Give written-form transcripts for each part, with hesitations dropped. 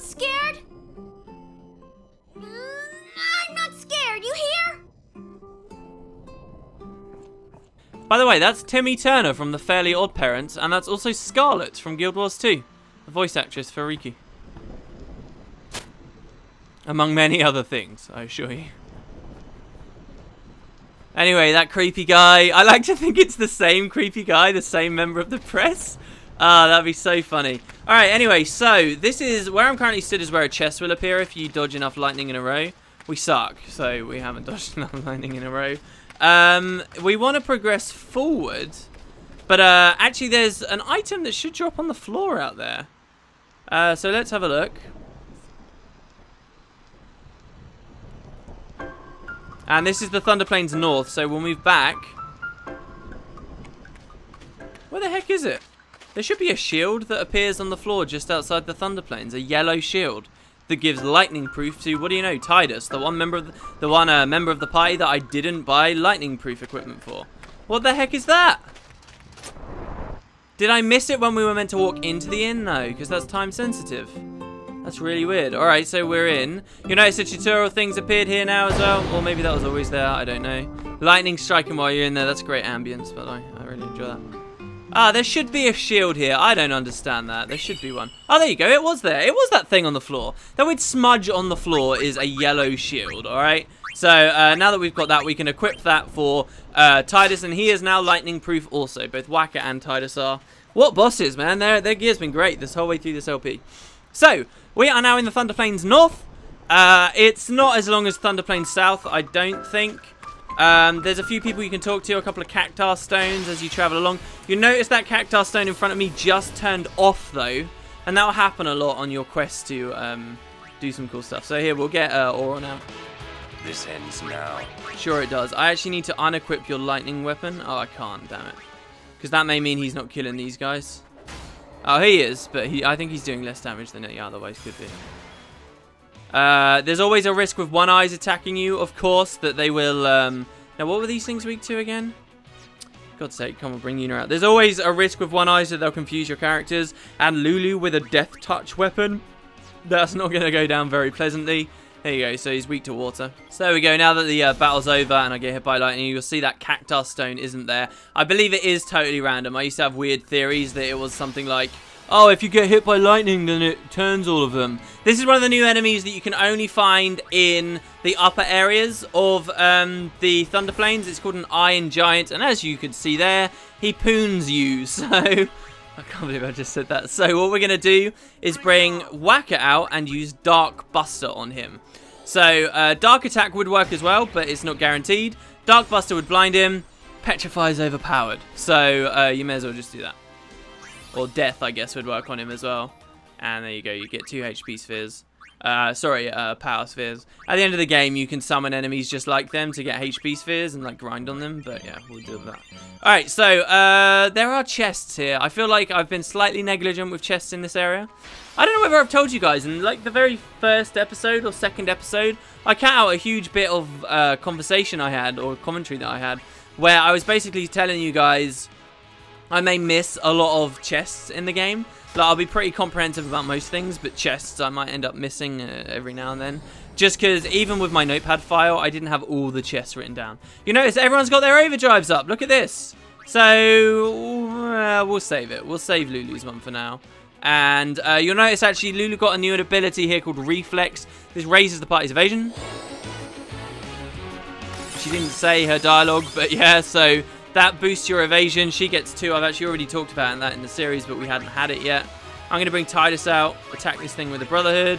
scared? I'm not scared. You hear? By the way, that's Timmy Turner from The Fairly Odd Parents, and that's also Scarlett from Guild Wars 2, the voice actress for Riki. Among many other things, I assure you. Anyway, that creepy guy, I like to think it's the same creepy guy, the same member of the press. Ah, that'd be so funny. Alright, anyway, so this is where I'm currently stood is where a chest will appear if you dodge enough lightning in a row. We suck, so we haven't dodged enough lightning in a row. We want to progress forward, but actually there's an item that should drop on the floor out there. So let's have a look. And this is the Thunder Plains North, so we'll move back. Where the heck is it? There should be a shield that appears on the floor just outside the Thunder Plains, a yellow shield that gives lightning proof to, what do you know, Tidus, the one member of the party that I didn't buy lightning proof equipment for. What the heck is that? Did I miss it when we were meant to walk into the inn? No, because that's time sensitive. That's really weird. Alright, so we're in. You notice the tutorial things appeared here now as well? Or maybe that was always there, I don't know. Lightning striking while you're in there, that's great ambience, but I really enjoy that. Ah, there should be a shield here. I don't understand that. There should be one. Oh, there you go. It was there. It was that thing on the floor. That would smudge on the floor is a yellow shield, alright? So, now that we've got that, we can equip that for Tidus, and he is now lightning proof also. Both Wacker and Tidus are. What bosses, man. Their gear's been great this whole way through this LP. So, we are now in the Thunder Plains North. It's not as long as Thunder Plains South, I don't think. There's a few people you can talk to, a couple of cactus stones as you travel along. You notice that cactus stone in front of me just turned off though, and that will happen a lot on your quest to do some cool stuff. So here, we'll get Aura now. This ends now. Sure it does. I actually need to unequip your lightning weapon. Oh, I can't, damn it. Because that may mean he's not killing these guys. Oh, he is, but I think he's doing less damage than he otherwise could be. There's always a risk with one eyes attacking you, of course, that they will, now what were these things weak to again? God's sake, come on, bring Yuna out. There's always a risk with one eyes that they'll confuse your characters, and Lulu with a death touch weapon. That's not going to go down very pleasantly. There you go, so he's weak to water. So there we go, now that the battle's over and I get hit by lightning, you'll see that cactus stone isn't there. I believe it is totally random. I used to have weird theories that it was something like, oh, if you get hit by lightning, then it turns all of them. This is one of the new enemies that you can only find in the upper areas of the Thunder Plains. It's called an Iron Giant, and as you can see there, he poons you. So, I can't believe I just said that. So, what we're going to do is bring Wacker out and use Dark Buster on him. So, Dark Attack would work as well, but it's not guaranteed. Dark Buster would blind him. Petrify is overpowered. So, you may as well just do that. Or Death, I guess, would work on him as well. And there you go, you get 2 HP spheres. Power spheres. At the end of the game, you can summon enemies just like them to get HP spheres and, like, grind on them. But, yeah, we'll do that. Alright, so, there are chests here. I feel like I've been slightly negligent with chests in this area. I don't know whether I've told you guys, in, like, the very first episode or second episode, I cut out a huge bit of conversation I had, or commentary that I had, where I was basically telling you guys I may miss a lot of chests in the game. Like, I'll be pretty comprehensive about most things, but chests I might end up missing every now and then. Just because even with my notepad file, I didn't have all the chests written down. You notice everyone's got their overdrives up. Look at this. So, we'll save it. We'll save Lulu's one for now. And you'll notice actually Lulu got a new ability here called Reflex. This raises the party's evasion. She didn't say her dialogue, but yeah, so that boosts your evasion. She gets 2. I've actually already talked about that in the series, but we hadn't had it yet. I'm going to bring Tidus out, attack this thing with the Brotherhood.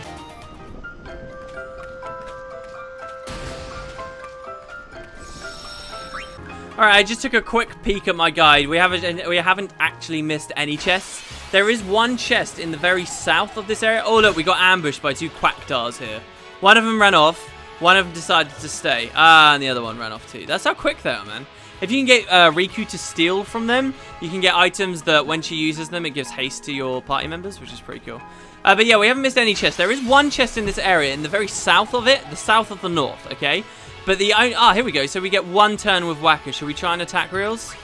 Alright, I just took a quick peek at my guide. We haven't actually missed any chests. There is one chest in the very south of this area. Oh, look, we got ambushed by 2 Quackdars here. One of them ran off. One of them decided to stay. Ah, and the other one ran off too. That's how quick they are, man. If you can get Riku to steal from them, you can get items that when she uses them, it gives haste to your party members, which is pretty cool. But yeah, we haven't missed any chests. There is one chest in this area, in the very south of it, the south of the north, okay? But the here we go. So we get 1 turn with Wacker. Should we try and attack reels?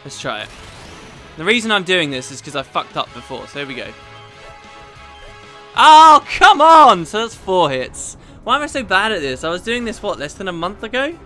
Let's try it. The reason I'm doing this is because I fucked up before. So here we go. Oh, come on! So that's 4 hits. Why am I so bad at this? I was doing this, what, less than a month ago?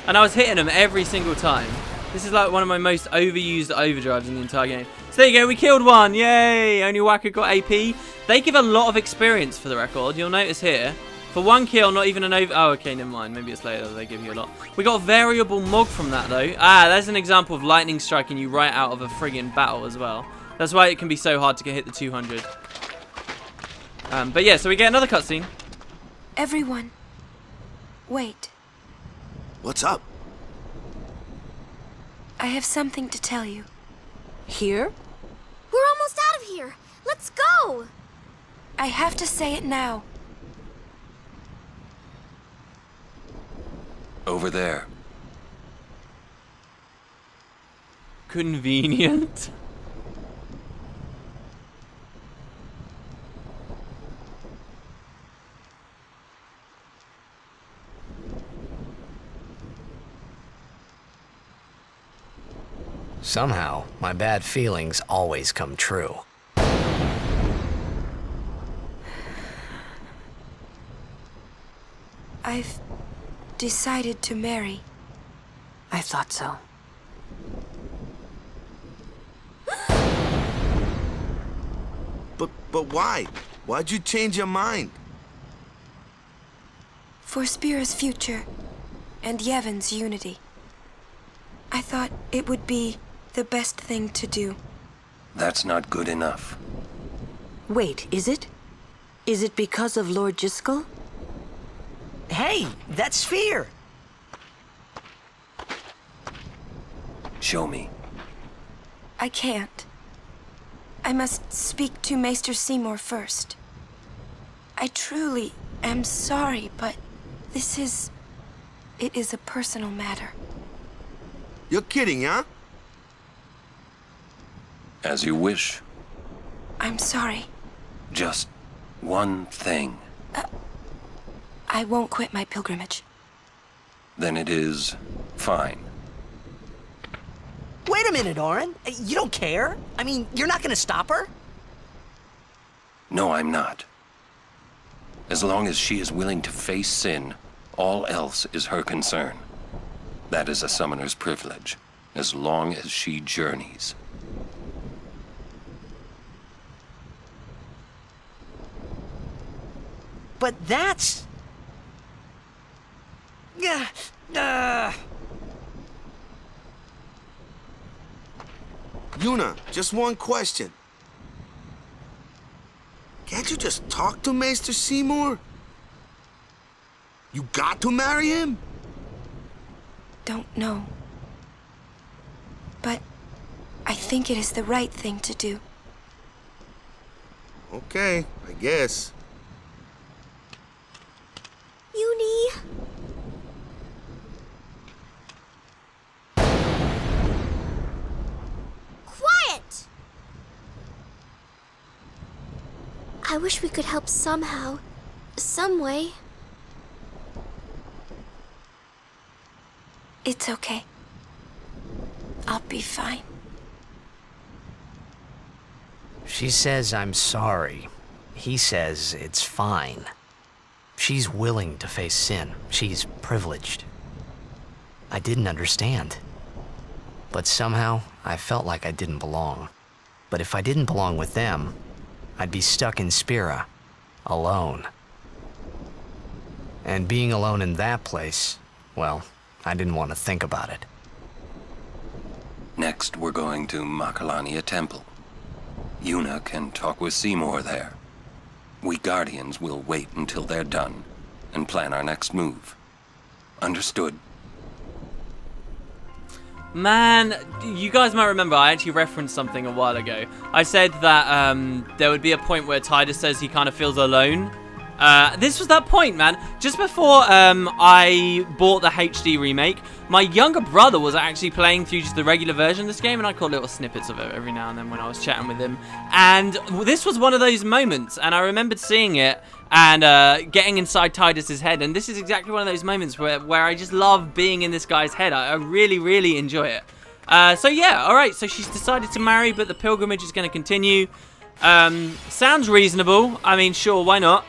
And I was hitting them every single time. This is like one of my most overused overdrives in the entire game. So there you go, we killed one. Yay! Only Whacker got AP. They give a lot of experience for the record. You'll notice here. For 1 kill, not even an over... Oh, okay, never mind. Maybe it's later they give you a lot. We got a variable Mog from that, though. Ah, there's an example of lightning striking you right out of a friggin' battle as well. That's why it can be so hard to hit the 200. But yeah, so we get another cutscene. Everyone, wait. What's up? I have something to tell you. Here? We're almost out of here. Let's go. I have to say it now. Over there. Convenient. Somehow, my bad feelings always come true. I've decided to marry. I thought so. But why? Why'd you change your mind? For Spira's future and Yevon's unity. I thought it would be the best thing to do. That's not good enough. Wait, is it? Is it because of Lord Jiskel? Hey, that sphere! Show me. I can't. I must speak to Maester Seymour first. I truly am sorry, but this is... It is a personal matter. You're kidding, huh? As you wish. I'm sorry. Just one thing. I won't quit my pilgrimage. Then it is fine. Wait a minute, Orin. You don't care? I mean, you're not gonna stop her? No, I'm not. As long as she is willing to face sin, all else is her concern. That is a summoner's privilege, as long as she journeys. But that's... Yuna, just one question. Can't you just talk to Maester Seymour? You got to marry him? Don't know. But I think it is the right thing to do. Okay, I guess. Uni. Quiet! I wish we could help somehow. Some way. It's okay. I'll be fine. She says I'm sorry. He says it's fine. She's willing to face sin. She's privileged. I didn't understand. But somehow, I felt like I didn't belong. But if I didn't belong with them, I'd be stuck in Spira, alone. And being alone in that place, well, I didn't want to think about it. Next, we're going to Macarena Temple. Yuna can talk with Seymour there. We Guardians will wait until they're done and plan our next move. Understood? Man, you guys might remember I actually referenced something a while ago. I said that there would be a point where Tidus says he kind of feels alone. This was that point, man. Just before I bought the HD remake, my younger brother was actually playing through just the regular version of this game, and I caught little snippets of it every now and then when I was chatting with him. And this was one of those moments, and I remembered seeing it and getting inside Tidus's head, and this is exactly one of those moments where I just love being in this guy's head. I really, really enjoy it. So yeah, alright, so she's decided to marry, but the pilgrimage is going to continue. Sounds reasonable. I mean, sure, why not?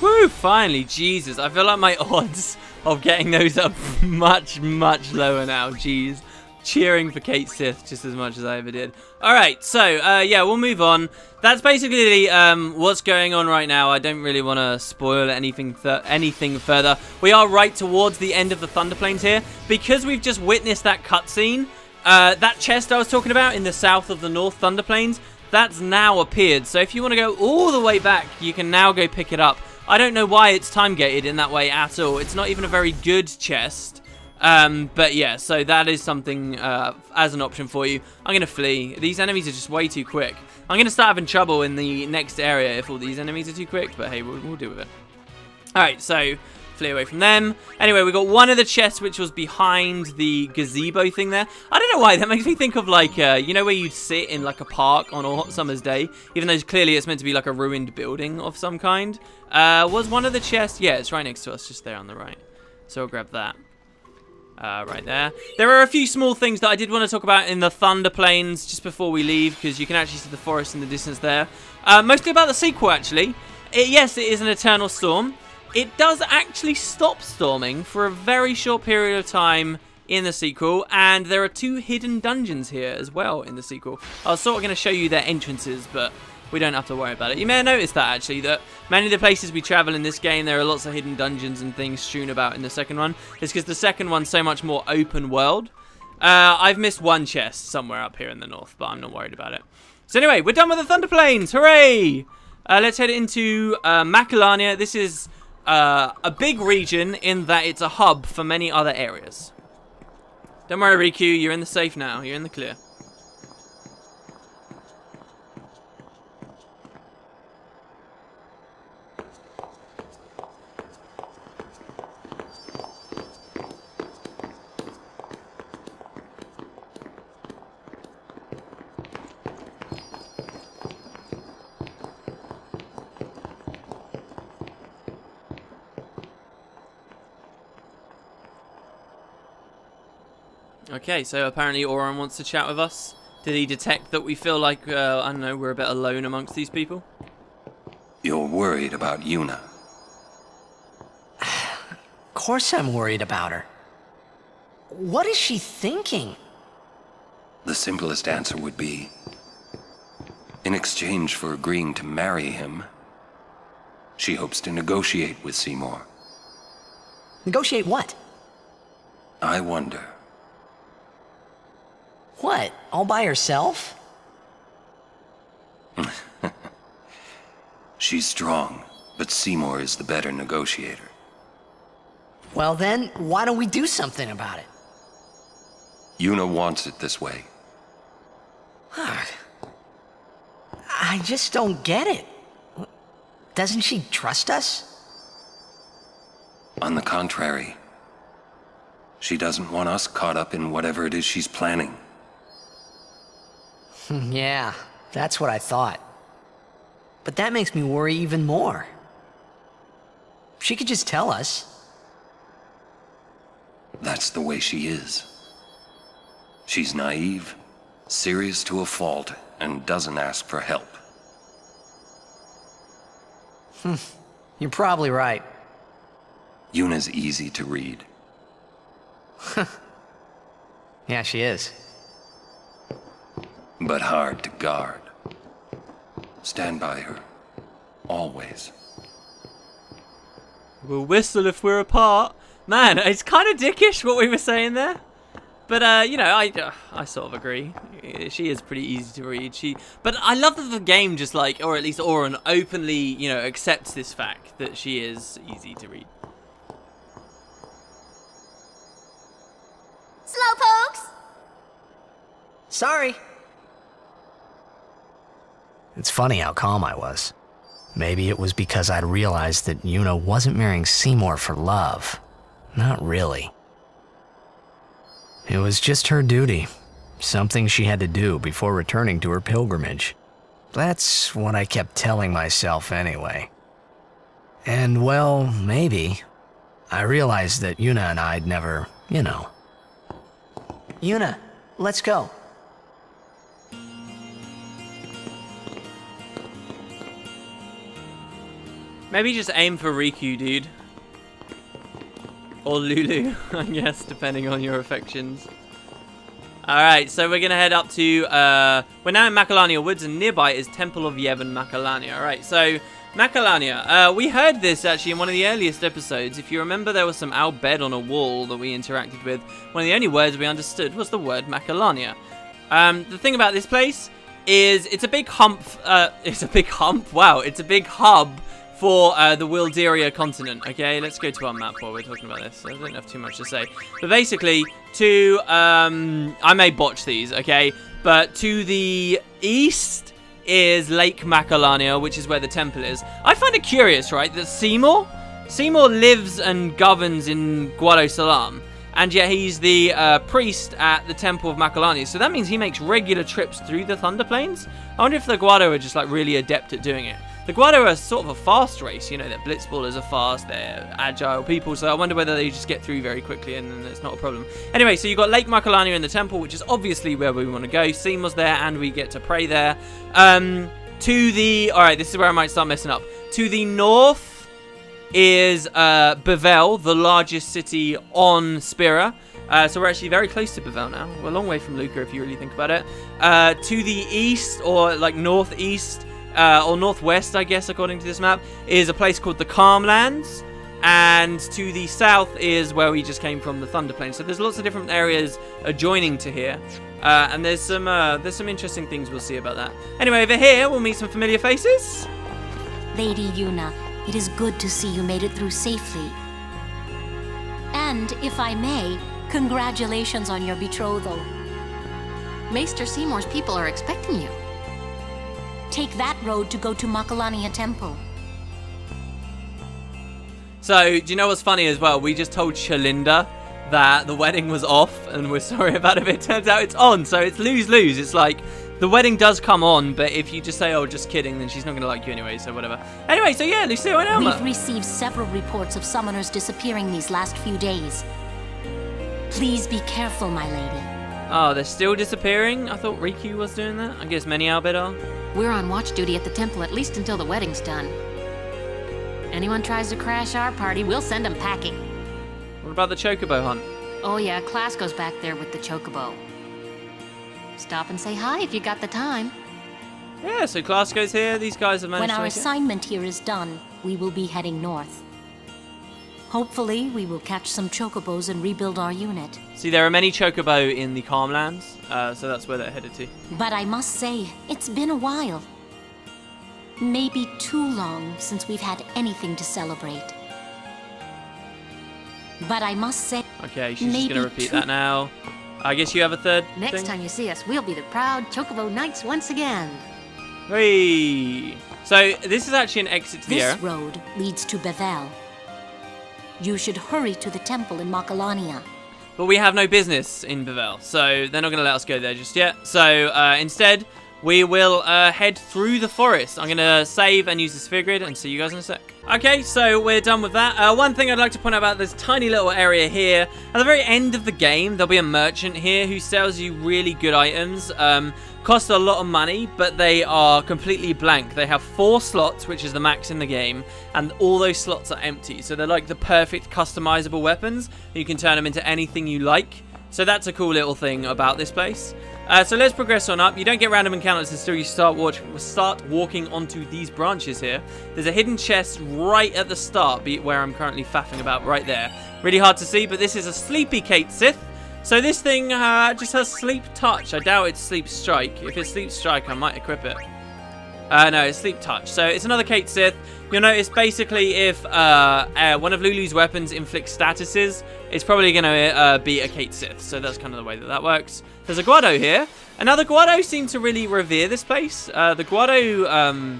Woo, finally, Jesus. I feel like my odds of getting those are much, much lower now. Jeez. Cheering for Kate Sith just as much as I ever did. Alright, so, yeah, we'll move on. That's basically what's going on right now. I don't really want to spoil anything further. We are right towards the end of the Thunder Plains here. Because we've just witnessed that cutscene, that chest I was talking about in the south of the North Thunder Plains, that's now appeared. So if you want to go all the way back, you can now go pick it up. I don't know why it's time-gated in that way at all. It's not even a very good chest. But yeah, so that is something as an option for you. I'm going to flee. These enemies are just way too quick. I'm going to start having trouble in the next area if all these enemies are too quick, but hey, we'll deal with it. Alright, so flee away from them. Anyway, we got one of the chests which was behind the gazebo thing there. I don't know why, that makes me think of like, you know where you sit in like a park on a hot summer's day? Even though clearly it's meant to be like a ruined building of some kind. Was one of the chests? Yeah, it's right next to us, just there on the right. So I'll grab that. Right there. There are a few small things that I did want to talk about in the Thunder Plains just before we leave, because you can actually see the forest in the distance there. Mostly about the sequel, actually. Yes, it is an eternal storm. It does actually stop storming for a very short period of time in the sequel, and there are 2 hidden dungeons here as well in the sequel. I was sort of going to show you their entrances, but we don't have to worry about it. You may have noticed that, actually, that many of the places we travel in this game, there are lots of hidden dungeons and things strewn about in the second one. It's because the second one's so much more open world. I've missed one chest somewhere up here in the north, but I'm not worried about it. So anyway, we're done with the Thunder Plains. Hooray! Let's head into Macarena. This is a big region in that it's a hub for many other areas. Don't worry, Riku. You're in the safe now. You're in the clear. Okay, so apparently Auron wants to chat with us. Did he detect that we feel like, I don't know, we're a bit alone amongst these people? You're worried about Yuna. Of course I'm worried about her. What is she thinking? The simplest answer would be, in exchange for agreeing to marry him, she hopes to negotiate with Seymour. Negotiate what? I wonder. What? All by herself? She's strong, but Seymour is the better negotiator. Well then, why don't we do something about it? Yuna wants it this way. I just don't get it. Doesn't she trust us? On the contrary, she doesn't want us caught up in whatever it is she's planning. Yeah, that's what I thought. But that makes me worry even more. She could just tell us. That's the way she is. She's naive, serious to a fault, and doesn't ask for help. You're probably right. Yuna's easy to read. Yeah, she is. But hard to guard. Stand by her. Always. We'll whistle if we're apart. Man, it's kind of dickish what we were saying there. But, you know, I sort of agree. She is pretty easy to read. But I love that the game just like, or at least Auron, openly, you know, accepts this fact that she is easy to read. Slowpokes! Sorry. It's funny how calm I was. Maybe it was because I'd realized that Yuna wasn't marrying Seymour for love. Not really. It was just her duty. Something she had to do before returning to her pilgrimage. That's what I kept telling myself anyway. And well, maybe. I realized that Yuna and I'd never, you know. Yuna, let's go. Maybe just aim for Riku, dude. Or Lulu, I guess, depending on your affections. Alright, so we're going to head up to... we're now in Macalania Woods, and nearby is Temple of Yevon Macalania. Alright, so Macalania. We heard this, actually, in one of the earliest episodes. If you remember, there was some owl bed on a wall that we interacted with. One of the only words we understood was the word Macalania. The thing about this place is it's a big hump... it's a big hump? Wow, it's a big hub for the Wilderia continent. Okay, let's go to our map while we're talking about this. I don't have too much to say. But basically, to... I may botch these, okay? But to the east is Lake Macalania, which is where the temple is. I find it curious, right, that Seymour lives and governs in Guado Salam, and yet he's the priest at the Temple of Macalania. So that means he makes regular trips through the Thunder Plains. I wonder if the Guado are just like really adept at doing it. The Guado are sort of a fast race, you know, their blitzballers are fast, they're agile people, so I wonder whether they just get through very quickly and then it's not a problem. Anyway, so you've got Lake Macalania in the temple, which is obviously where we want to go. Seymour's there and we get to pray there. To the... Alright, this is where I might start messing up. To the north is Bevel, the largest city on Spira. So we're actually very close to Bevel now. We're a long way from Lucca if you really think about it. To the east, or like northeast, or northwest, I guess, according to this map, is a place called the Calmlands, and to the south is where we just came from, the Thunder Plains. So there's lots of different areas adjoining to here, and there's some interesting things we'll see about that. Anyway, over here we'll meet some familiar faces. Lady Yuna, it is good to see you made it through safely. And if I may, congratulations on your betrothal. Maester Seymour's people are expecting you. Take that road to go to Macalania Temple. So, do you know what's funny as well? We just told Shalinda that the wedding was off, and we're sorry about it, but it turns out it's on, so it's lose-lose. It's like, the wedding does come on, but if you just say, oh, just kidding, then she's not going to like you anyway, so whatever. Anyway, so yeah, Lucio and Elma. We've received several reports of summoners disappearing these last few days. Please be careful, my lady. Oh, they're still disappearing? I thought Riku was doing that. I guess many Albed are. We're on watch duty at the temple at least until the wedding's done. Anyone tries to crash our party, we'll send them packing. What about the Chocobo hunt? Oh yeah, class goes back there with the Chocobo. Stop and say hi if you got the time. Yeah, so class goes here. These guys have managed When to our make it. assignment here is done, we will be heading north. Hopefully, we will catch some chocobos and rebuild our unit. See, there are many Chocobo in the Calmlands, so that's where they're headed to. But I must say, it's been a while. Maybe too long since we've had anything to celebrate. But I must say... Okay, she's just going to repeat that now. I guess you have a third Next thing? time you see us, we'll be the proud Chocobo Knights once again. Whee! So, this is actually an exit to the area. This road leads to Bevel. You should hurry to the temple in Macalania. But we have no business in Bevel, so they're not going to let us go there just yet. So, instead, we will head through the forest. I'm going to save and use the sphere grid and see you guys in a sec. Okay, so we're done with that. One thing I'd like to point out about this tiny little area here, at the very end of the game, there'll be a merchant here who sells you really good items. Cost a lot of money, but they are completely blank. They have 4 slots, which is the max in the game, and all those slots are empty. So they're like the perfect customizable weapons. You can turn them into anything you like. So that's a cool little thing about this place. So let's progress on up. You don't get random encounters until you start walking onto these branches here. There's a hidden chest right at the start, where I'm currently faffing about right there. Really hard to see, but this is a Sleepy Kate Sith. So this thing just has Sleep Touch. I doubt it's Sleep Strike. If it's Sleep Strike, I might equip it. No, it's Sleep Touch. So it's another Kate Sith. You'll notice basically if one of Lulu's weapons inflicts statuses, it's probably going to be a Kate Sith. So that's kind of the way that works. There's a Guado here. And now the Guado seem to really revere this place. The Guado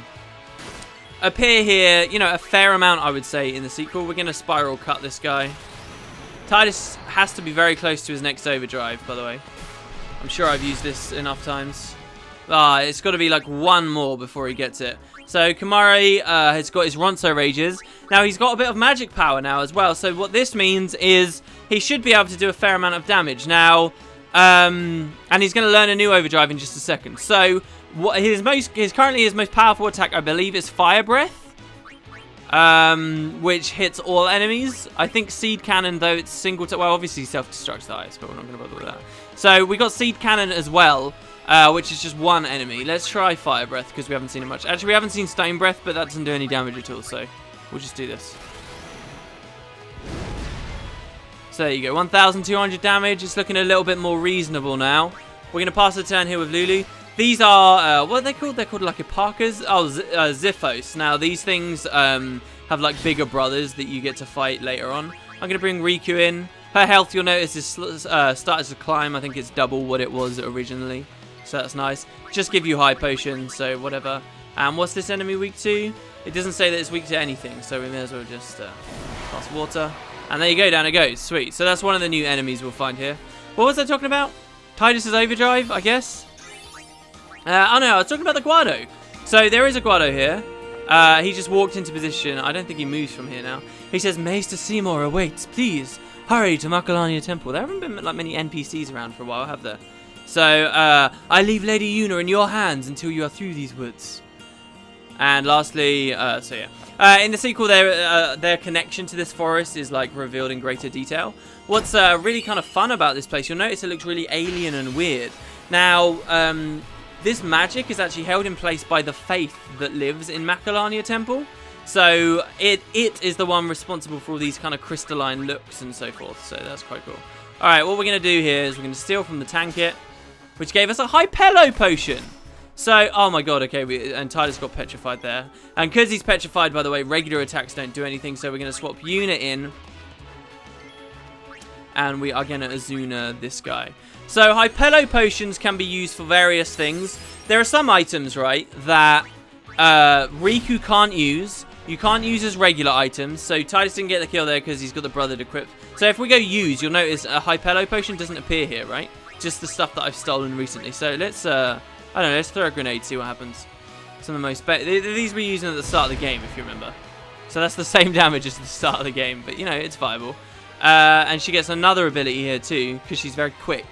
appear here, you know, a fair amount, I would say, in the sequel. We're going to spiral cut this guy. Titus has to be very close to his next overdrive, by the way. I'm sure I've used this enough times. It's got to be like one more before he gets it. So Kamari has got his Ronso Rages. Now he's got a bit of magic power now as well. So what this means is he should be able to do a fair amount of damage. Now, and he's going to learn a new overdrive in just a second. So what currently his most powerful attack, I believe, is Fire Breath. which hits all enemies. I think Seed Cannon, though it's single... well, obviously self-destructs the highest, but we're not going to bother with that. So we got Seed Cannon as well, which is just one enemy. Let's try Fire Breath, because we haven't seen it much. Actually, we haven't seen Stone Breath, but that doesn't do any damage at all, so we'll just do this. So there you go, 1,200 damage. It's looking a little bit more reasonable now. We're going to pass the turn here with Lulu. These are, what are they called? They're called like Alpacas. Oh, Ziphos. Now, these things have like bigger brothers that you get to fight later on. I'm going to bring Riku in. Her health, you'll notice, is started to climb. I think it's double what it was originally. So that's nice. Just give you high potions, so whatever. And what's this enemy weak to? It doesn't say that it's weak to anything, so we may as well just pass water. And there you go, down it goes. Sweet. So that's one of the new enemies we'll find here. What was I talking about? Tidus's Overdrive, I guess? Oh no, I was talking about the Guado. So there is a Guado here. He just walked into position. I don't think he moves from here now. He says, Maester Seymour awaits. Please, hurry to Macarena Temple. There haven't been like many NPCs around for a while, have there? So, I leave Lady Yuna in your hands until you are through these woods. And lastly, so yeah. In the sequel, their connection to this forest is like revealed in greater detail. What's really kind of fun about this place, you'll notice it looks really alien and weird. Now, this magic is actually held in place by the faith that lives in Macarena Temple. So it is the one responsible for all these kind of crystalline looks and so forth. So that's quite cool. Alright, what we're going to do here is we're going to steal from the Tankit, which gave us a Hypello potion. So, oh my god, okay, and Tidus got petrified there. And because he's petrified, by the way, regular attacks don't do anything, so we're going to swap Yuna in. And we are going to Azuna this guy. So, Hypello potions can be used for various things. There are some items, right, that Riku can't use. You can't use as regular items. So, Tidus didn't get the kill there because he's got the brother equipped. So, if we go use, you'll notice a Hypello potion doesn't appear here, right? Just the stuff that I've stolen recently. So, let's, I don't know, let's throw a grenade, see what happens. Some of the most... These we're using at the start of the game, if you remember. So, that's the same damage as the start of the game. But, you know, it's viable. And she gets another ability here, too, because she's very quick.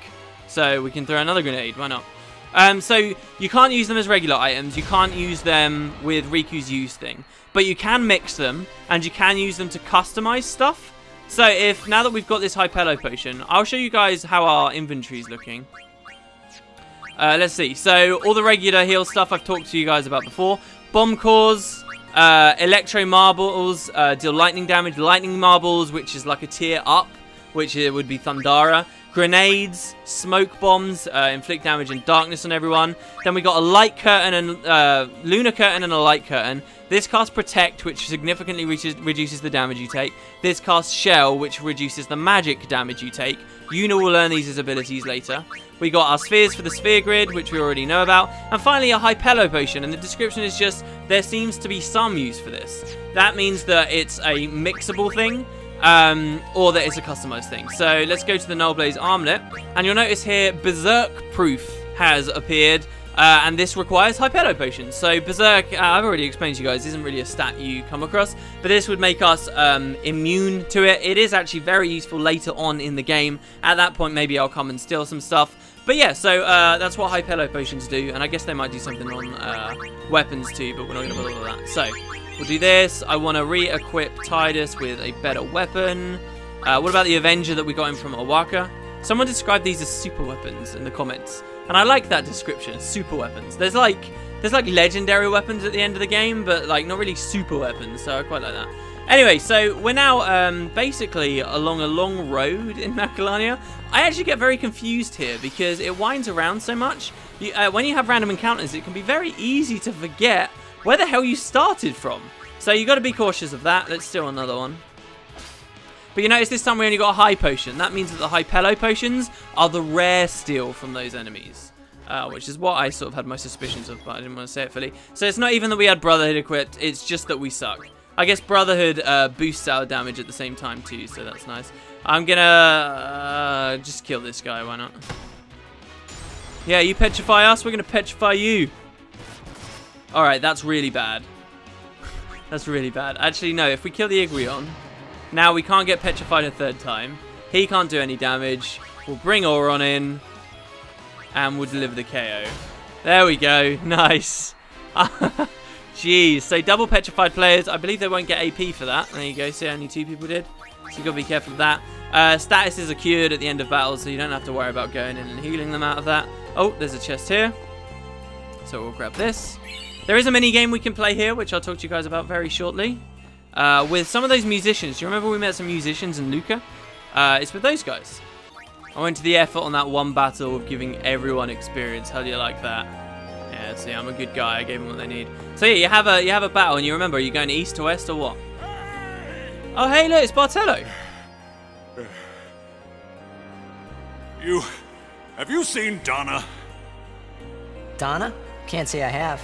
So, we can throw another grenade. Why not? So, you can't use them as regular items. You can't use them with Riku's use thing. But you can mix them, and you can use them to customize stuff. So, now that we've got this Hypello potion, I'll show you guys how our inventory is looking. Let's see. So, all the regular heal stuff I've talked to you guys about before. Bomb cores, Electro Marbles, deal lightning damage. Lightning Marbles, which is like a tier up, which would be Thundara. Grenades, smoke bombs, inflict damage and darkness on everyone. Then we got a light curtain and lunar curtain and a light curtain. This casts Protect, which significantly reduces the damage you take. This casts Shell, which reduces the magic damage you take. Yuna will learn these as abilities later. We got our spheres for the sphere grid, which we already know about. And finally, a Hypello potion. And the description is just, there seems to be some use for this. That means that it's a mixable thing. Or that it's a customized thing. So let's go to the Nullblaze Armlet, and you'll notice here Berserk Proof has appeared, and this requires Hypello potions. So Berserk, I've already explained to you guys, isn't really a stat you come across, but this would make us immune to it. It is actually very useful later on in the game. At that point, maybe I'll come and steal some stuff. But yeah, so that's what Hypello potions do, and I guess they might do something on weapons too, but we're not going to bother with that. So we'll do this. I want to re-equip Tidus with a better weapon. What about the Avenger that we got him from Owaka? Someone described these as super weapons in the comments, and I like that description, super weapons. There's like legendary weapons at the end of the game, but like not really super weapons, so I quite like that. Anyway, so we're now basically along a long road in Macarena. I actually get very confused here because it winds around so much. When you have random encounters, it can be very easy to forget where the hell you started from. So you got to be cautious of that. Let's steal another one. But you notice this time we only got a high potion. That means that the Hypello potions are the rare steal from those enemies. Which is what I sort of had my suspicions of, but I didn't want to say it fully. So it's not even that we had Brotherhood equipped, it's just that we suck. I guess Brotherhood boosts our damage at the same time too, so that's nice. I'm gonna just kill this guy, why not? Yeah, you petrify us, we're gonna petrify you. Alright, that's really bad. That's really bad. Actually, no, if we kill the Igrion, now we can't get petrified a third time. He can't do any damage. We'll bring Auron in, and we'll deliver the KO. There we go. Nice. Jeez. So double petrified players. I believe they won't get AP for that. There you go. See, only 2 people did. So you've got to be careful of that. Statuses are cured at the end of battle, so you don't have to worry about going in and healing them out of that. Oh, there's a chest here. So we'll grab this. There is a mini game we can play here, which I'll talk to you guys about very shortly. With some of those musicians. Do you remember we met some musicians in Luca? It's with those guys. I went to the effort on that one battle of giving everyone experience. How do you like that? Yeah, see, I'm a good guy. I gave them what they need. So yeah, you have a battle, and you remember, are you going east to west or what? Oh, hey, look, it's Bartello. Have you seen Donna? Donna? Can't say I have.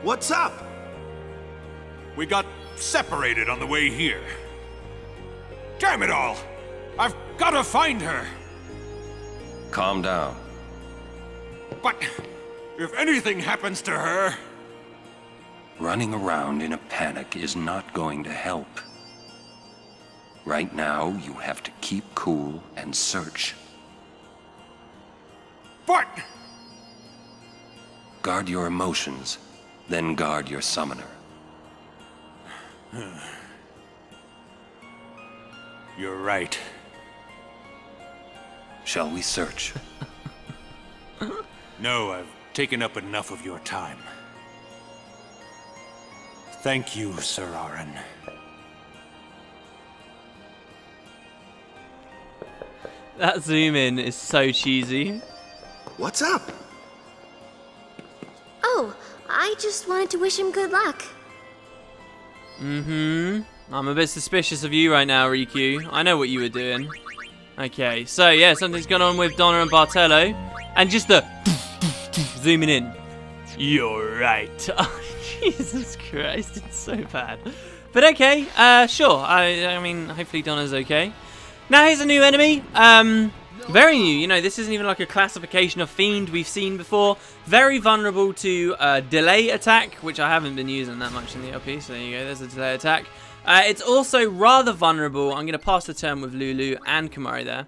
What's up? We got separated on the way here. Damn it all! I've got to find her! Calm down. But if anything happens to her... Running around in a panic is not going to help. Right now, you have to keep cool and search. But... Guard your emotions, then guard your summoner. You're right. Shall we search? No, I've taken up enough of your time. Thank you, Sir Aaron. That zoom in is so cheesy. What's up? Oh, I just wanted to wish him good luck. I'm a bit suspicious of you right now, Riku. I know what you were doing. Okay, so yeah, something's gone on with Donna and Bartello. And just the zooming in. You're right. Oh, Jesus Christ, it's so bad. But okay, sure. I mean, hopefully Donna's okay. Now here's a new enemy. Very new. You know, this isn't even like a classification of fiend we've seen before. Very vulnerable to delay attack, which I haven't been using that much in the LP. So there you go. There's a delay attack. It's also rather vulnerable. I'm going to pass the turn with Lulu and Kimahri there.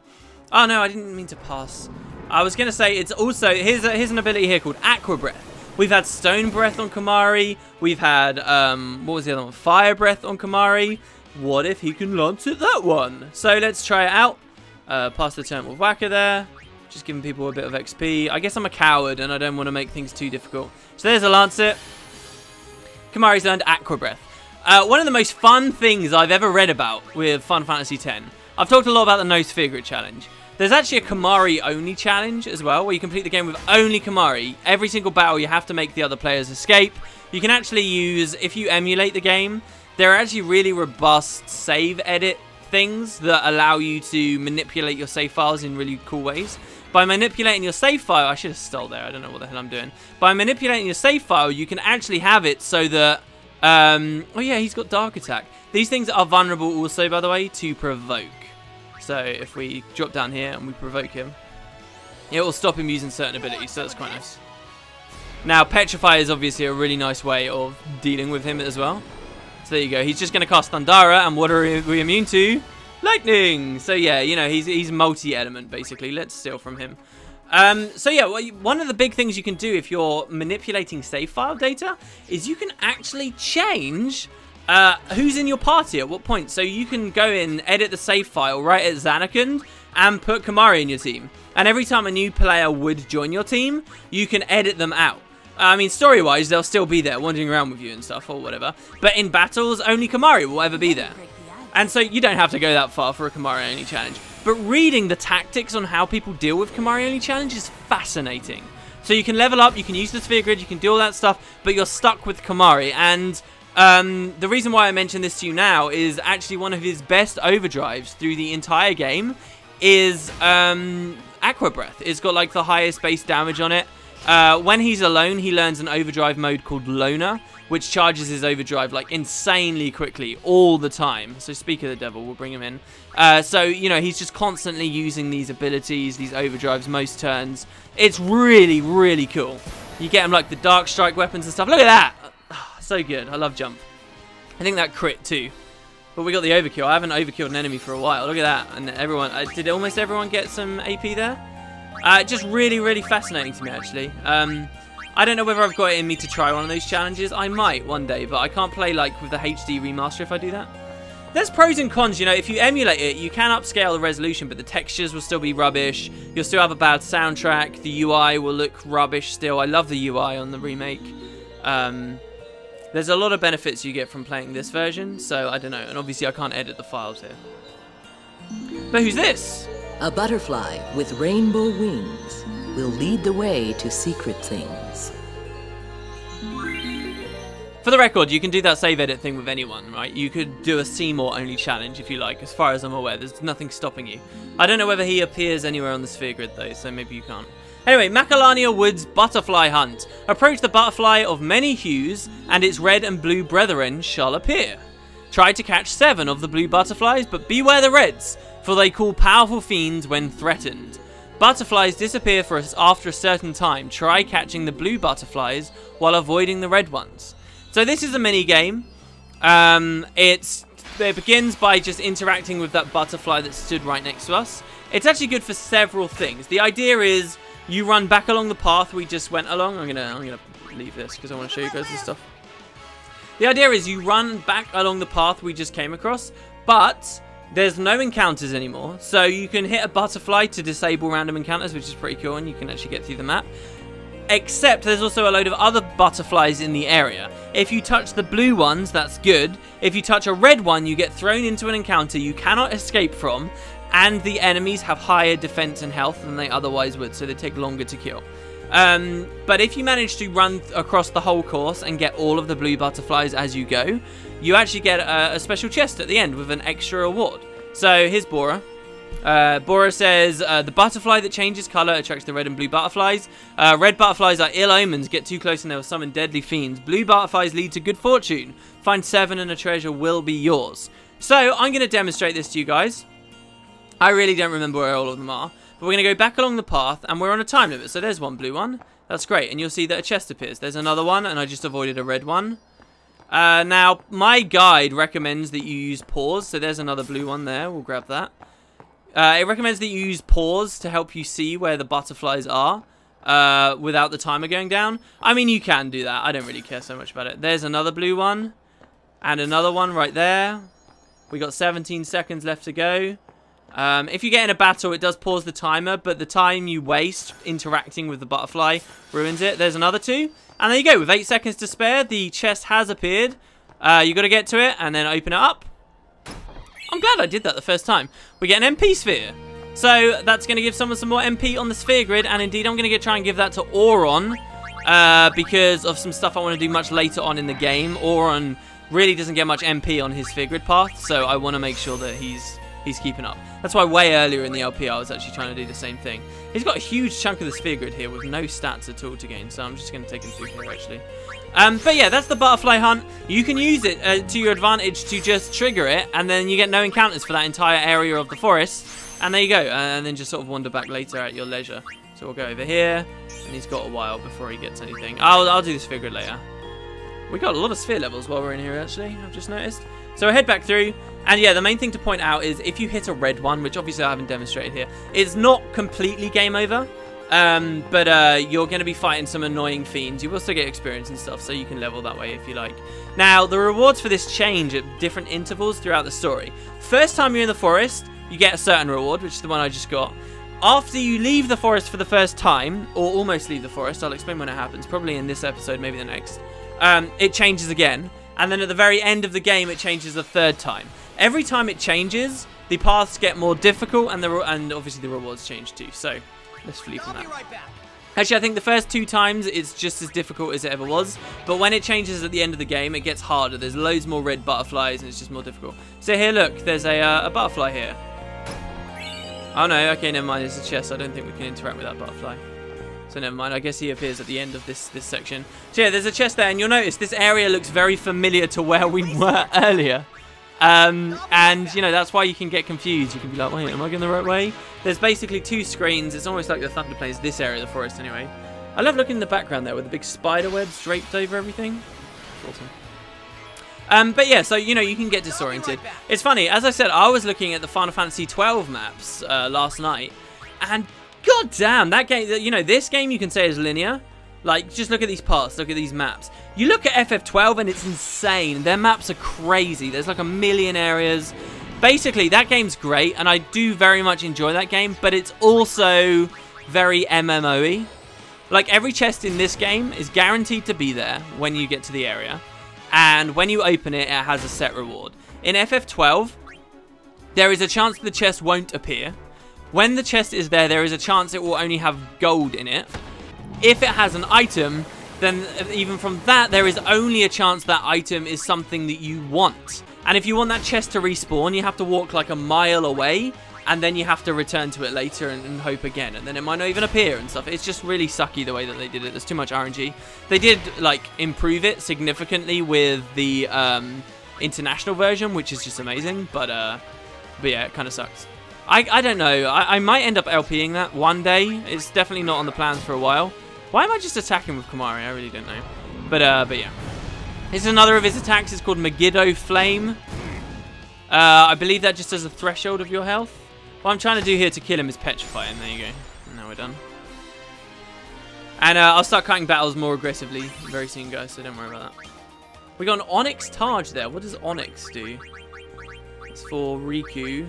Oh no, I didn't mean to pass. I was going to say it's also here's an ability here called Aqua Breath. We've had Stone Breath on Kimahri. We've had what was the other one? Fire Breath on Kimahri. What if he can launch it that one? So let's try it out. Pass the turn with Waka there. Just giving people a bit of XP. I guess I'm a coward and I don't want to make things too difficult. So there's a Lancet. Kimahri's learned Aqua Breath. One of the most fun things I've ever read about with Final Fantasy X. I've talked a lot about the No Sphere Grid challenge. There's actually a Kimahri only challenge as well, where you complete the game with only Kimahri. Every single battle you have to make the other players escape. You can actually use, if you emulate the game, there are actually really robust save edit things that allow you to manipulate your save files in really cool ways. By manipulating your save file, I should have stole there, I don't know what the hell I'm doing. By manipulating your save file, you can actually have it so that, oh yeah, he's got Dark Attack. These things are vulnerable also, by the way, to provoke. So if we drop down here and we provoke him, it will stop him using certain abilities, so that's quite nice. Now, Petrify is obviously a really nice way of dealing with him as well. So there you go. He's just going to cast Thundara, and what are we immune to? Lightning! So yeah, you know, he's multi-element, basically. Let's steal from him. So yeah, one of the big things you can do if you're manipulating save file data is you can actually change who's in your party at what point. So you can go in, edit the save file right at Zanarkand, and put Kimahri in your team. And every time a new player would join your team, you can edit them out. I mean, story-wise, they'll still be there, wandering around with you and stuff, or whatever. But in battles, only Kimahri will ever be there. And so you don't have to go that far for a Kimahri-only challenge. But reading the tactics on how people deal with Kimahri-only challenge is fascinating. So you can level up, you can use the sphere grid, you can do all that stuff, but you're stuck with Kimahri. And the reason why I mention this to you now is actually one of his best overdrives through the entire game is Aqua Breath. It's got like the highest base damage on it. When he's alone, he learns an overdrive mode called Loner, which charges his overdrive like insanely quickly all the time. So speak of the devil, we'll bring him in. So, you know, he's just constantly using these abilities, these overdrives most turns. It's really, really cool. You get him like the Dark Strike weapons and stuff. Look at that! Oh, so good. I love Jump. I think that crit too. But we got the overkill. I haven't overkilled an enemy for a while. Look at that. And everyone, did almost everyone get some AP there? Just really, really fascinating to me, actually. I don't know whether I've got it in me to try one of those challenges. I might one day, but I can't play like with the HD remaster if I do that. There's pros and cons, you know. If you emulate it, you can upscale the resolution, but the textures will still be rubbish. You'll still have a bad soundtrack. The UI will look rubbish still. I love the UI on the remake. There's a lot of benefits you get from playing this version, so I don't know. And obviously I can't edit the files here. But who's this? A butterfly with rainbow wings will lead the way to secret things. For the record, you can do that save edit thing with anyone, right? You could do a Seymour only challenge if you like, as far as I'm aware. There's nothing stopping you. I don't know whether he appears anywhere on the sphere grid though, so maybe you can't. Anyway, Macarena Woods Butterfly Hunt. Approach the butterfly of many hues, and its red and blue brethren shall appear. Try to catch 7 of the blue butterflies, but beware the reds, for they call powerful fiends when threatened. Butterflies disappear after a certain time. Try catching the blue butterflies while avoiding the red ones. So this is a mini game. It begins by just interacting with that butterfly that stood right next to us. It's actually good for several things. The idea is you run back along the path we just went along. I'm gonna leave this because I want to show you guys this stuff. The idea is you run back along the path we just came across, but there's no encounters anymore. So you can hit a butterfly to disable random encounters, which is pretty cool, and you can actually get through the map. Except there's also a load of other butterflies in the area. If you touch the blue ones, that's good. If you touch a red one, you get thrown into an encounter you cannot escape from, and the enemies have higher defense and health than they otherwise would, so they take longer to kill. But if you manage to run across the whole course and get all of the blue butterflies as you go, you actually get a special chest at the end with an extra award. So here's Bora. Bora says, the butterfly that changes colour attracts the red and blue butterflies. Red butterflies are ill omens, get too close and they will summon deadly fiends. Blue butterflies lead to good fortune. Find 7 and a treasure will be yours. So I'm going to demonstrate this to you guys. I really don't remember where all of them are. But we're going to go back along the path and we're on a time limit. So there's one blue one. That's great. And you'll see that a chest appears. There's another one and I just avoided a red one. Now, my guide recommends that you use pause. So there's another blue one there. We'll grab that. It recommends that you use pause to help you see where the butterflies are without the timer going down. I mean, you can do that. I don't really care so much about it. There's another blue one and another one right there. We got 17 seconds left to go. If you get in a battle, it does pause the timer, but the time you waste interacting with the butterfly ruins it. There's another 2. And there you go. With 8 seconds to spare, the chest has appeared. You got to get to it and then open it up. I'm glad I did that the first time. We get an MP sphere. So that's going to give someone some more MP on the sphere grid. And indeed, I'm going to try and give that to Auron. Because of some stuff I want to do much later on in the game. Auron really doesn't get much MP on his sphere grid path. So I want to make sure that he's keeping up. That's why way earlier in the LP I was actually trying to do the same thing. He's got a huge chunk of the sphere grid here with no stats at all to gain. So I'm just going to take him through here actually. But yeah, that's the butterfly hunt. You can use it to your advantage to just trigger it, and then you get no encounters for that entire area of the forest. And there you go, and then just sort of wander back later at your leisure. So we'll go over here, and he's got a while before he gets anything. I'll do the sphere grid later. We got a lot of sphere levels while we're in here, actually, I've just noticed. So we'll head back through, and yeah, the main thing to point out is if you hit a red one, which obviously I haven't demonstrated here, it's not completely game over. But you're going to be fighting some annoying fiends. You will still get experience and stuff, so you can level that way if you like. Now, the rewards for this change at different intervals throughout the story. First time you're in the forest, you get a certain reward, which is the one I just got. After you leave the forest for the first time, or almost leave the forest, I'll explain when it happens, probably in this episode, maybe the next, it changes again. And then at the very end of the game, it changes a 3rd time. Every time it changes, the paths get more difficult, and obviously the rewards change too, so let's flee from that. Actually, I think the first 2 times it's just as difficult as it ever was, but when it changes at the end of the game, it gets harder. There's loads more red butterflies, and it's just more difficult. So here, look, there's a butterfly here. Oh no, okay, never mind, it's a chest. I don't think we can interact with that butterfly. So never mind, I guess he appears at the end of this section. So yeah, there's a chest there, and you'll notice this area looks very familiar to where we were earlier. And, you know, that's why you can get confused. You can be like, wait, am I going the right way? There's basically 2 screens. It's almost like the Thunder Plains, this area of the forest anyway. I love looking in the background there with the big spider webs draped over everything. Awesome. But yeah, so, you know, you can get disoriented. It's funny, as I said, I was looking at the Final Fantasy 12 maps last night. And, god damn, that game, you know, this game you can say is linear. Like, just look at these paths, look at these maps. You look at FF12 and it's insane. Their maps are crazy. There's like 1 million areas. Basically, that game's great, and I do very much enjoy that game, but it's also very MMO-y. Like, every chest in this game is guaranteed to be there when you get to the area, and when you open it, it has a set reward. In FF12, there is a chance the chest won't appear. When the chest is there, there is a chance it will only have gold in it. If it has an item, then even from that, there is only a chance that item is something that you want. And if you want that chest to respawn, you have to walk like a mile away, and then you have to return to it later and hope again, and then it might not even appear and stuff. It's just really sucky the way that they did it. There's too much RNG. They did like improve it significantly with the international version, which is just amazing, but yeah, it kind of sucks. I don't know. I might end up LPing that one day. It's definitely not on the plans for a while. Why am I just attacking with Komari? I really don't know. But yeah. This is another of his attacks. It's called Megiddo Flame. I believe that just does a threshold of your health. What I'm trying to do here to kill him is petrify him. There you go. Now we're done. And I'll start cutting battles more aggressively very soon, guys, so don't worry about that. We got an Onyx Taj there. What does Onyx do? It's for Riku.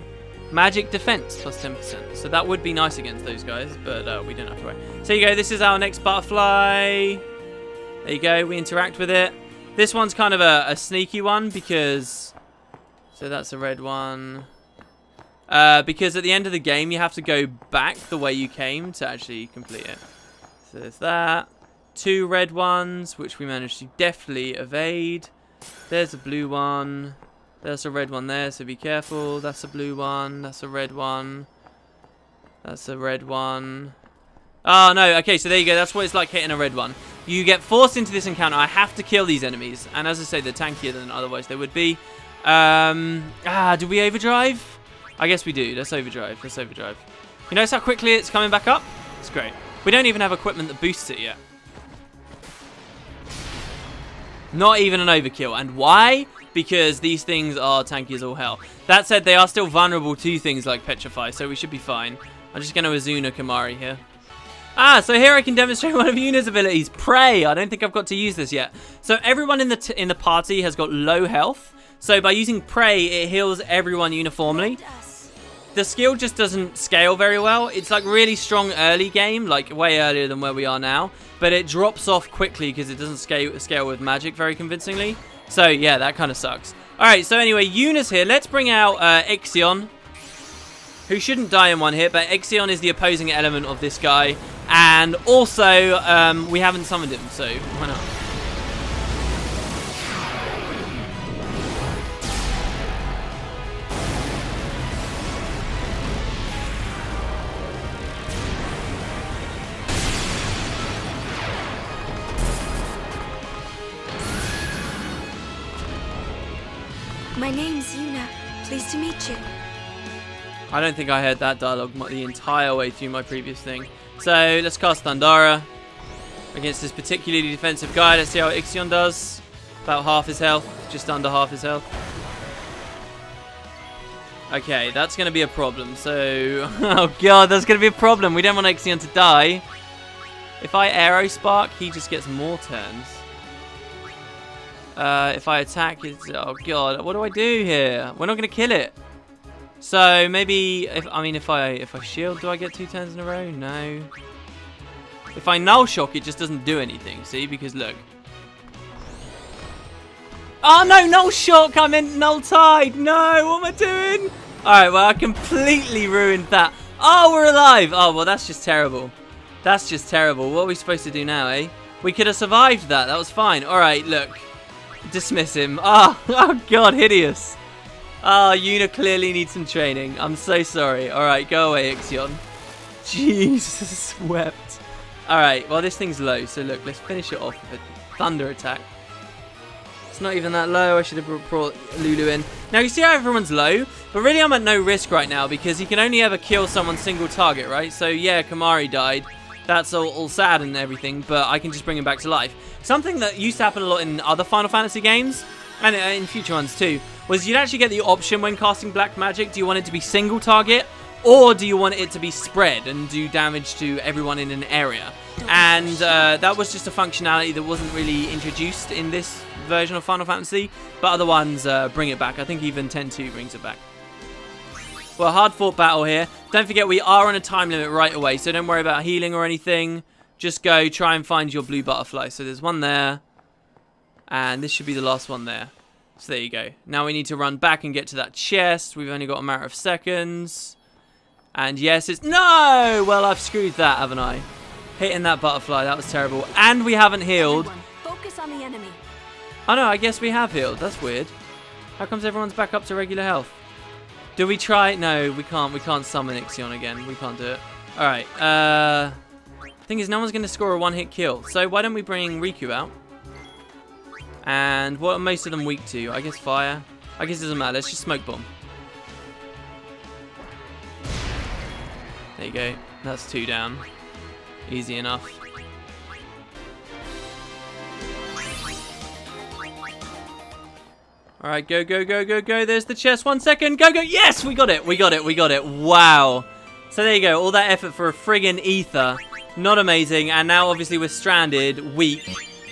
Magic defense plus 10%. So that would be nice against those guys, but we don't have to worry. So you go, this is our next butterfly. There you go, we interact with it. This one's kind of a sneaky one because... So that's a red one. Because at the end of the game, you have to go back the way you came to actually complete it. So there's that. 2 red ones, which we managed to definitely evade. There's a blue one. There's a red one there, so be careful. That's a blue one. That's a red one. That's a red one. Oh, no. Okay, so there you go. That's what it's like hitting a red one. You get forced into this encounter. I have to kill these enemies. And as I say, they're tankier than otherwise they would be. Do we overdrive? I guess we do. Let's overdrive. Let's overdrive. You notice how quickly it's coming back up? It's great. We don't even have equipment that boosts it yet. Not even an overkill. And why? Because these things are tanky as all hell. That said, they are still vulnerable to things like Petrify, so we should be fine. I'm just going to Azuna Komari here. So here I can demonstrate one of Yuna's abilities, Pray. I don't think I've got to use this yet. So everyone in the party has got low health. So by using Pray, it heals everyone uniformly. The skill just doesn't scale very well. It's like really strong early game, like way earlier than where we are now. But it drops off quickly because it doesn't scale with magic very convincingly. So yeah, that kind of sucks. Alright, so anyway, Yuna's here. Let's bring out Ixion, who shouldn't die in one hit, but Ixion is the opposing element of this guy. And also, we haven't summoned him, so why not? My name's Yuna. Pleased to meet you. I don't think I heard that dialogue the entire way through my previous thing. So let's cast Thundara against this particularly defensive guy. Let's see how Ixion does. About half his health, just under half his health. Okay, that's going to be a problem. So, oh god, that's going to be a problem. We don't want Ixion to die. If I Aero Spark, he just gets more turns. If I attack, it's... Oh god, what do I do here? We're not going to kill it. So maybe, if I shield, do I get 2 turns in a row? No. If I null shock, it just doesn't do anything. See, because look. Oh no, null shock! I meant null tide. No, what am I doing? All right, well I completely ruined that. Oh, we're alive. Oh well, that's just terrible. That's just terrible. What are we supposed to do now, eh? We could have survived that. That was fine. All right, look. Dismiss him. Oh god, hideous. Yuna clearly needs some training. I'm so sorry. Alright, go away, Ixion. Jesus, wept. Alright, well, this thing's low, so look, let's finish it off with a thunder attack. It's not even that low. I should have brought Lulu in. Now, you see how everyone's low? But really, I'm at no risk right now because he can only ever kill someone single target, right? So, yeah, Komari died. That's all sad and everything, but I can just bring him back to life. Something that used to happen a lot in other Final Fantasy games, and in future ones too, was you'd actually get the option when casting black magic. Do you want it to be single target Or do you want it to be spread and do damage to everyone in an area? And that was just a functionality that wasn't really introduced in this version of Final Fantasy, but other ones bring it back. I think even 10-2 brings it back. Well, hard-fought battle here. Don't forget, we are on a time limit right away, so don't worry about healing or anything. Just go try and find your blue butterfly. So there's one there, and this should be the last one there. So there you go. Now we need to run back and get to that chest. We've only got a matter of seconds. And yes, it's... No! Well, I've screwed that, haven't I? Hitting that butterfly, that was terrible. And we haven't healed. Focus on the enemy. Oh no, I guess we have healed. That's weird. How comes everyone's back up to regular health? Do we try? No, we can't. We can't summon Ixion again. We can't do it. Alright, thing is, no one's going to score a one-hit kill. So why don't we bring Riku out? And what are most of them weak to? I guess fire. I guess it doesn't matter. Let's just smoke bomb. There you go. That's 2 down. Easy enough. Alright, go, go, go, go, go. There's the chest. 1 second. Go, go. Yes, we got it. We got it. We got it. Wow. So there you go. All that effort for a friggin' ether. Not amazing. And now, obviously, we're stranded, weak,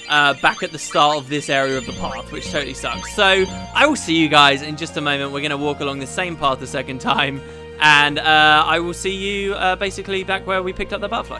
back at the start of this area of the path, which totally sucks. So I will see you guys in just a moment. We're going to walk along the same path a second time. And I will see you basically back where we picked up the butterfly.